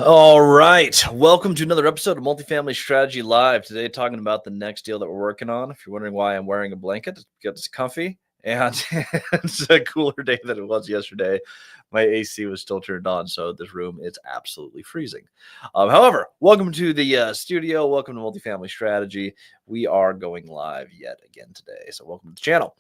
All right, welcome to another episode of Multifamily Strategy Live. Today, talking about the next deal that we're working on. If you're wondering why I'm wearing a blanket, it's because it's comfy and it's a cooler day than it was yesterday. My AC was still turned on, so this room is absolutely freezing. However, welcome to the studio. Welcome to Multifamily Strategy. We are going live yet again today, so welcome to the channel.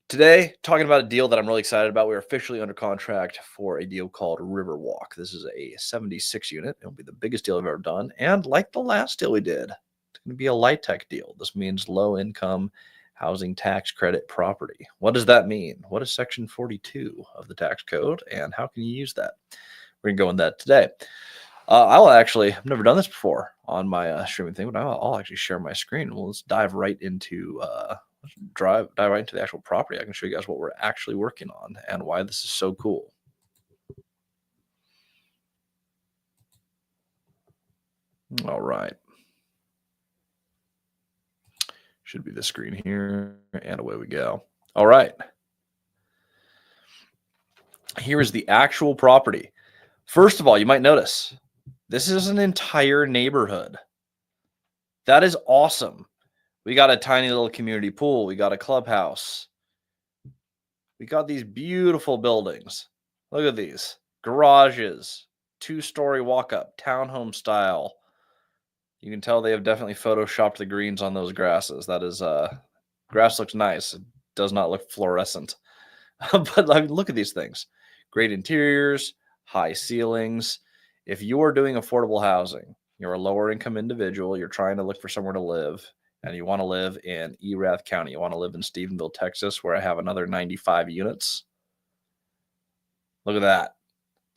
Today, talking about a deal that I'm really excited about. We're officially under contract for a deal called Riverwalk. This is a 76 unit. It'll be the biggest deal I've ever done. And like the last deal we did, it's going to be a light tech deal. This means low income housing tax credit property. What does that mean? What is Section 42 of the tax code and how can you use that? We're going to go in that today. I've never done this before on my streaming thing, but I'll actually share my screen. Well, let's dive right into dive right into the actual property. I can show you guys what we're actually working on and why this is so cool. All right. Should be the screen here, and away we go. All right. Here is the actual property. First of all, you might notice this is an entire neighborhood. That is awesome. We got a tiny little community pool. We got a clubhouse. We got these beautiful buildings. Look at these. Garages, 2-story walk-up, townhome style. You can tell they have definitely photoshopped the greens on those grasses. That is, grass looks nice. It does not look fluorescent. But look at these things. Great interiors, high ceilings. If you are doing affordable housing, you're a lower income individual, you're trying to look for somewhere to live, and you want to live in Erath County, you want to live in Stephenville, Texas, where I have another 95 units. Look at that.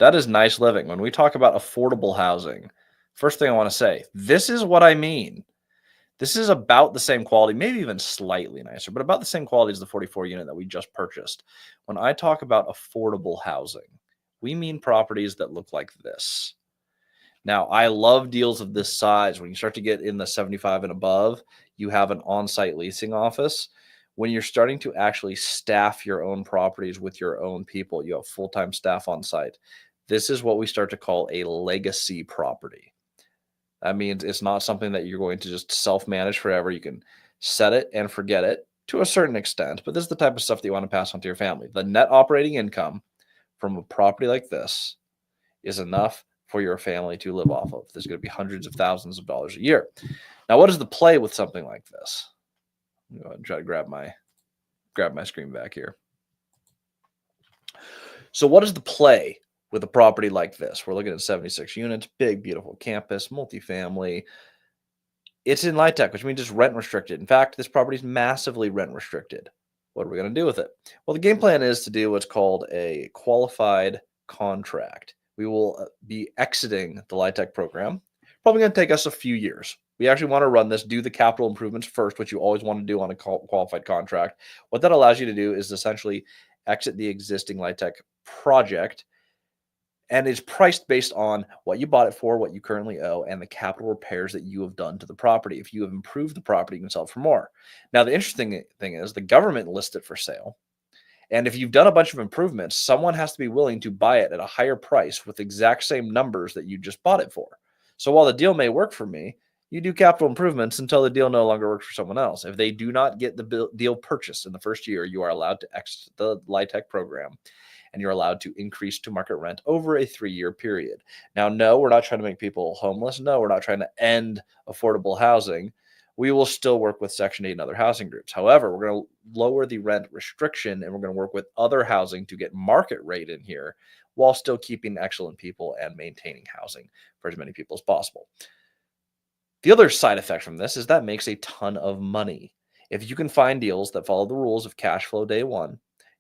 That is nice living. When we talk about affordable housing, first thing I want to say, this is what I mean. This is about the same quality, maybe even slightly nicer, but about the same quality as the 44 unit that we just purchased. When I talk about affordable housing, we mean properties that look like this. Now, I love deals of this size. When you start to get in the 75 and above, you have an on-site leasing office. When you're starting to actually staff your own properties with your own people, you have full-time staff on site. This is what we start to call a legacy property. That means it's not something that you're going to just self-manage forever. You can set it and forget it to a certain extent, but this is the type of stuff that you want to pass on to your family. The net operating income from a property like this is enough for your family to live off of. There's going to be hundreds of thousands of dollars a year. Now, what is the play with something like this? Go ahead and try to grab my screen back here. So what is the play with a property like this? We're looking at 76 units, big, beautiful campus, multifamily. It's in light tech, which means it's rent restricted. In fact, this property is massively rent restricted. What are we going to do with it? Well, the game plan is to do what's called a qualified contract. We will be exiting the light tech program. Probably going to take us a few years. We actually want to run this, do the capital improvements first, which you always want to do on a qualified contract. What that allows you to do is essentially exit the existing light tech project, and it's priced based on what you bought it for, what you currently owe, and the capital repairs that you have done to the property. If you have improved the property, you can sell it for more. Now, the interesting thing is the government lists it for sale. And if you've done a bunch of improvements, someone has to be willing to buy it at a higher price with the exact same numbers that you just bought it for. So while the deal may work for me, you do capital improvements until the deal no longer works for someone else. If they do not get the deal purchased in the first year, you are allowed to exit the light tech program, and you're allowed to increase to market rent over a 3-year period. Now, no, we're not trying to make people homeless. No, we're not trying to end affordable housing. We will still work with Section 8 and other housing groups. However, we're going to lower the rent restriction, and we're going to work with other housing to get market rate in here while still keeping excellent people and maintaining housing for as many people as possible. The other side effect from this is that makes a ton of money. If you can find deals that follow the rules of cash flow day one,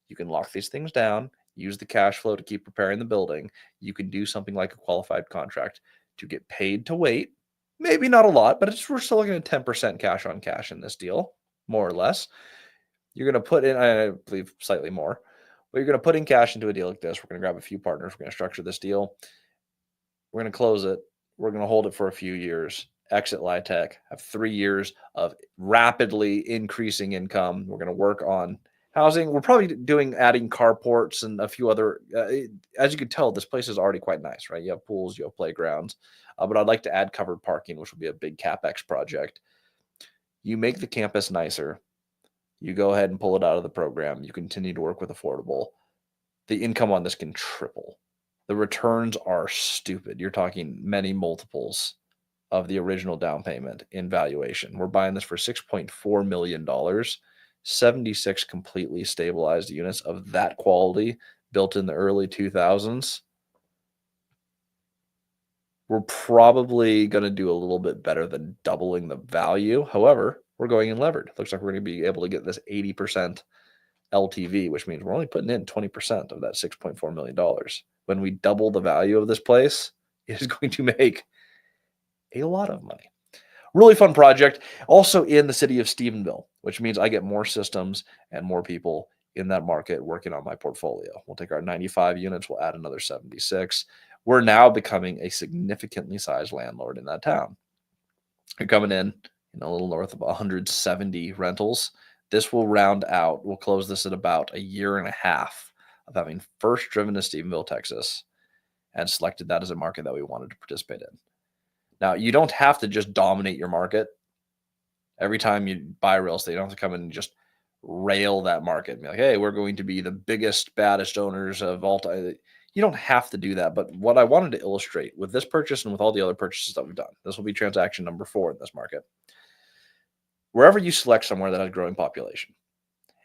you can lock these things down, use the cash flow to keep preparing the building. You can do something like a qualified contract to get paid to wait. Maybe not a lot, but we're still looking at 10% cash on cash in this deal, more or less. You're going to put in, I believe, slightly more, but you're going to put in cash into a deal like this. We're going to grab a few partners. We're going to structure this deal. We're going to close it. We're going to hold it for a few years, exit LIHTC, have 3 years of rapidly increasing income. We're going to work on housing. We're probably adding carports and a few other, as you can tell, this place is already quite nice, right? You have pools, you have playgrounds, but I'd like to add covered parking, which will be a big CapEx project. You make the campus nicer. You go ahead and pull it out of the program. You continue to work with affordable. The income on this can triple. The returns are stupid. You're talking many multiples of the original down payment in valuation. We're buying this for $6.4 million, 76 completely stabilized units of that quality built in the early 2000s. We're probably going to do a little bit better than doubling the value. However, we're going in levered. Looks like we're going to be able to get this 80% LTV, which means we're only putting in 20% of that $6.4 million. When we double the value of this place, it is going to make a lot of money. Really fun project. Also in the city of Stephenville, which means I get more systems and more people in that market working on my portfolio. We'll take our 95 units, we'll add another 76. We're now becoming a significantly sized landlord in that town. You're coming in a little north of 170 rentals. This will round out, we'll close this at about a year and a half of having first driven to Stephenville, Texas, and selected that as a market that we wanted to participate in. Now, you don't have to just dominate your market. Every time you buy real estate, you don't have to come in and just rail that market and be like, hey, we're going to be the biggest, baddest owners of all time. You don't have to do that. But what I wanted to illustrate with this purchase and with all the other purchases that we've done, this will be transaction number 4 in this market. Wherever you select somewhere that has growing population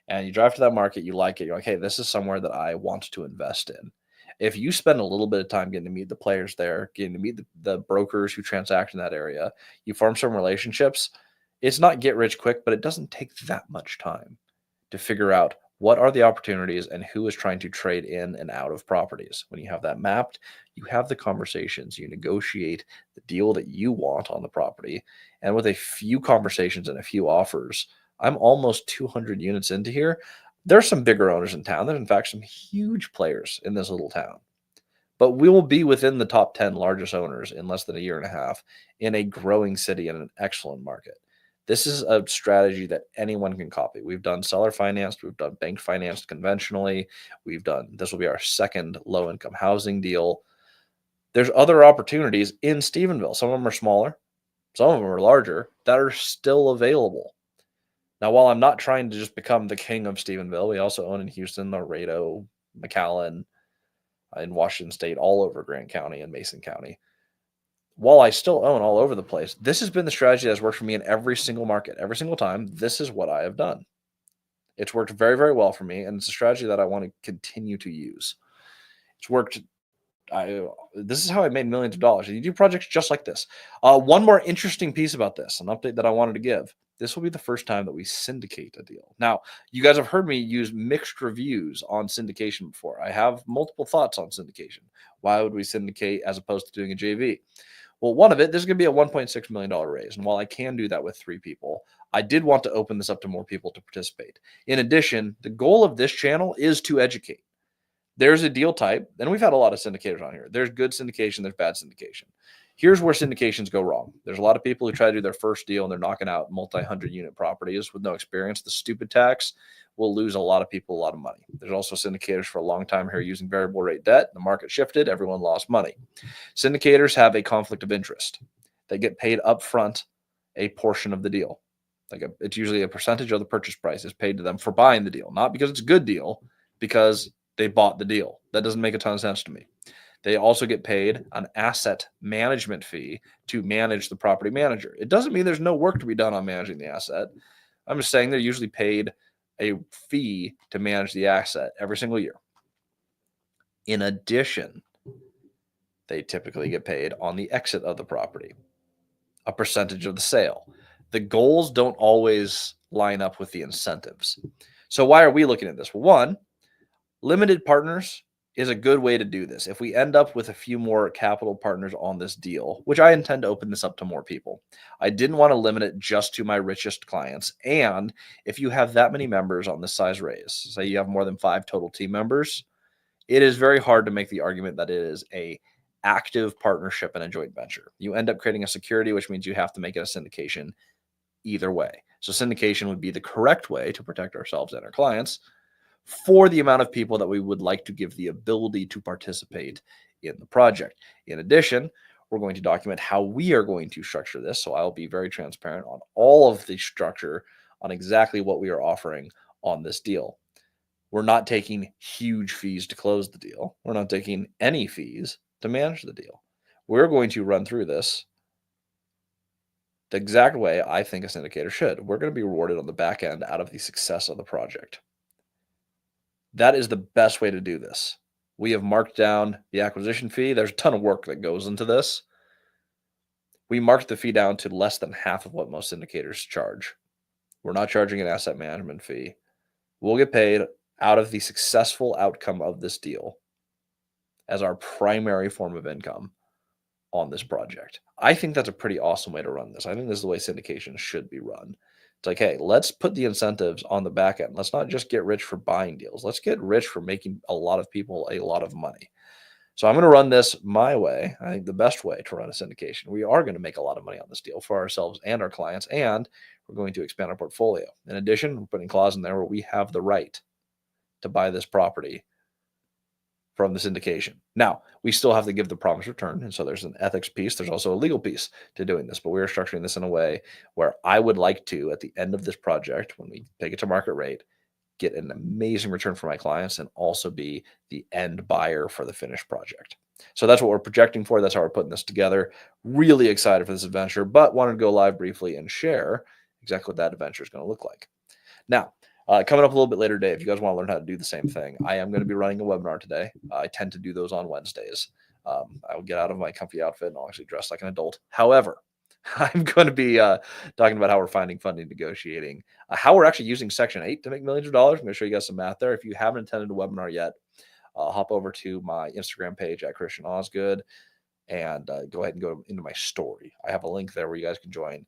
and you drive to that market, you like it, you're like, hey, this is somewhere that I want to invest in. If you spend a little bit of time getting to meet the players there, getting to meet the brokers who transact in that area, you form some relationships, it's not get rich quick, but it doesn't take that much time to figure out what are the opportunities and who is trying to trade in and out of properties. When you have that mapped, you have the conversations, you negotiate the deal that you want on the property. And with a few conversations and a few offers, I'm almost 200 units into here. There's some bigger owners in town. There's, in fact, some huge players in this little town. But we will be within the top 10 largest owners in less than a year and a half in a growing city and an excellent market. This is a strategy that anyone can copy. We've done seller financed. We've done bank financed conventionally. This will be our second low-income housing deal. There's other opportunities in Stephenville. Some of them are smaller. Some of them are larger that are still available. Now, while I'm not trying to just become the king of Stephenville, we also own in Houston, Laredo, McAllen, in Washington State, all over Grant County and Mason County. While I still own all over the place, this has been the strategy that has worked for me in every single market. Every single time, this is what I have done. It's worked very, very well for me, and it's a strategy that I want to continue to use. It's worked. This is how I made millions of dollars. You do projects just like this. One more interesting piece about this, an update that I wanted to give. This will be the first time that we syndicate a deal. Now, you guys have heard me use mixed reviews on syndication before. I have multiple thoughts on syndication. Why would we syndicate as opposed to doing a JV? Well, one of it, this is going to be a $1.6 million raise. And while I can do that with 3 people, I did want to open this up to more people to participate. In addition, the goal of this channel is to educate. There's a deal type, and we've had a lot of syndicators on here. There's good syndication, there's bad syndication. Here's where syndications go wrong. There's a lot of people who try to do their first deal and they're knocking out multi-hundred unit properties with no experience. The stupid tax will lose a lot of people a lot of money. There's also syndicators for a long time here using variable rate debt. The market shifted, everyone lost money. Syndicators have a conflict of interest. They get paid upfront a portion of the deal. It's usually a percentage of the purchase price is paid to them for buying the deal, not because it's a good deal, because they bought the deal. That doesn't make a ton of sense to me. They also get paid an asset management fee to manage the property manager. It doesn't mean there's no work to be done on managing the asset. I'm just saying they're usually paid a fee to manage the asset every single year. In addition, they typically get paid on the exit of the property, a percentage of the sale. The goals don't always line up with the incentives. So why are we looking at this? Well, one, limited partners is a good way to do this. If we end up with a few more capital partners on this deal, which I intend to open this up to more people, I didn't want to limit it just to my richest clients. And if you have that many members on this size raise, say you have more than 5 total team members, it is very hard to make the argument that it is a active partnership and a joint venture. You end up creating a security, which means you have to make it a syndication either way. So syndication would be the correct way to protect ourselves and our clients for the amount of people that we would like to give the ability to participate in the project. In addition, we're going to document how we are going to structure this. So I'll be very transparent on all of the structure on exactly what we are offering on this deal. We're not taking huge fees to close the deal. We're not taking any fees to manage the deal. We're going to run through this the exact way I think a syndicator should. We're going to be rewarded on the back end out of the success of the project. That is the best way to do this. We have marked down the acquisition fee. There's a ton of work that goes into this. We marked the fee down to less than half of what most syndicators charge. We're not charging an asset management fee. We'll get paid out of the successful outcome of this deal as our primary form of income on this project. I think that's a pretty awesome way to run this. I think this is the way syndication should be run. It's like, hey, let's put the incentives on the back end. Let's not just get rich for buying deals. Let's get rich for making a lot of people a lot of money. So I'm going to run this my way. I think the best way to run a syndication. We are going to make a lot of money on this deal for ourselves and our clients, and we're going to expand our portfolio. In addition, we're putting a clause in there where we have the right to buy this property from the syndication. Now, we still have to give the promised return. And so there's an ethics piece. There's also a legal piece to doing this. But we are structuring this in a way where I would like to, at the end of this project, when we take it to market rate, get an amazing return for my clients and also be the end buyer for the finished project. So that's what we're projecting for. That's how we're putting this together. Really excited for this adventure, but wanted to go live briefly and share exactly what that adventure is going to look like. Now, coming up a little bit later today, if you guys want to learn how to do the same thing, I am going to be running a webinar today. I tend to do those on Wednesdays. I will get out of my comfy outfit and I'll actually dress like an adult. However, I'm going to be talking about how we're finding funding, negotiating, how we're actually using Section 8 to make millions of dollars. I'm going to show you guys some math there. If you haven't attended a webinar yet, hop over to my Instagram page at Christian Osgood and go ahead and go into my story. I have a link there where you guys can join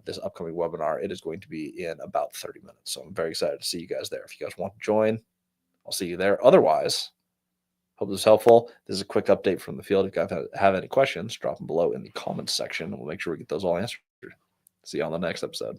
this upcoming webinar. It is going to be in about 30 minutes. So I'm very excited to see you guys there. If you guys want to join, I'll see you there. Otherwise, hope this is helpful. This is a quick update from the field. If you guys have any questions, drop them below in the comments section, and we'll make sure we get those all answered. See you on the next episode.